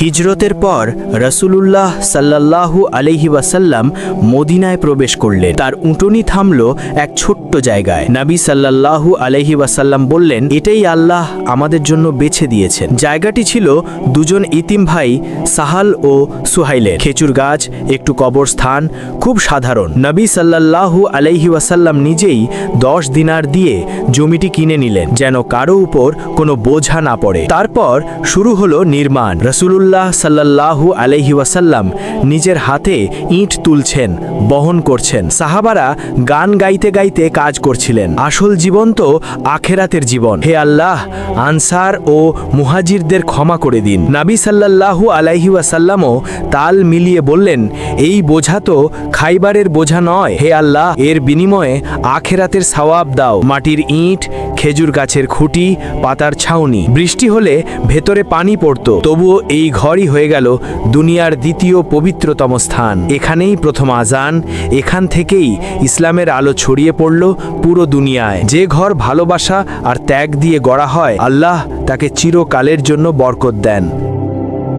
হিজরতের পর রাসূলুল্লাহ সাল্লাল্লাহু আলাইহি ওয়াসাল্লাম মদিনায় প্রবেশ করলেন। তার উটনি থামল এক ছোট্ট জায়গায়। নবী সাল্লাল্লাহু আলাইহি ওয়াসাল্লাম বললেন, এটাই আল্লাহ আমাদের জন্য বেছে দিয়েছেন। জায়গাটি ছিল দুজন ইতিম ভাই সাহাল ও সুহাইলের। খেজুর গাছ, একটু কবরস্থান, খুব সাধারণ। নবী সাল্লাল্লাহু আলাইহি ওয়াসাল্লাম নিজেই 10 দিনার দিয়ে জমিটি কিনে নিলেন, যেন কারো উপর কোনো বোঝা না পড়ে। তারপর শুরু হলো নির্মাণ। রাসূলুল্লাহ সাল্লাল্লাহু আলাইহি ওয়াসাল্লাম নিজের হাতে ইট তুলছেন, বহন করছেন। সাহাবারা গান গাইতে গাইতে কাজ করছিলেন। আসল জীবন তো আখেরাতের জীবন। হে আল্লাহ, আনসার ও মুহাজিরদের ক্ষমা করে দিন। নবী সাল্লাল্লাহু আলাইহি ওয়াসাল্লামও তাল মিলিয়ে বললেন, এই বোঝা তো খাইবারের বোঝা নয়। হে আল্লাহ, এর বিনিময়ে আখেরাতের সওয়াব দাও। মাটির ইট, খেজুর গাছের খুঁটি, পাতার ছাউনি। বৃষ্টি হলে ভেতরে পানি পড়তো, তবুও এই ঘরই হয়ে গেল দুনিয়ার দ্বিতীয় পবিত্রতম স্থান। এখানেই প্রথম আজান, এখান থেকেই ইসলামের আলো ছড়িয়ে পড়ল পুরো দুনিয়ায়। যে ঘর ভালোবাসা আর ত্যাগ দিয়ে গড়া হয়, আল্লাহ তাকে চিরকালের জন্য বরকত দেন।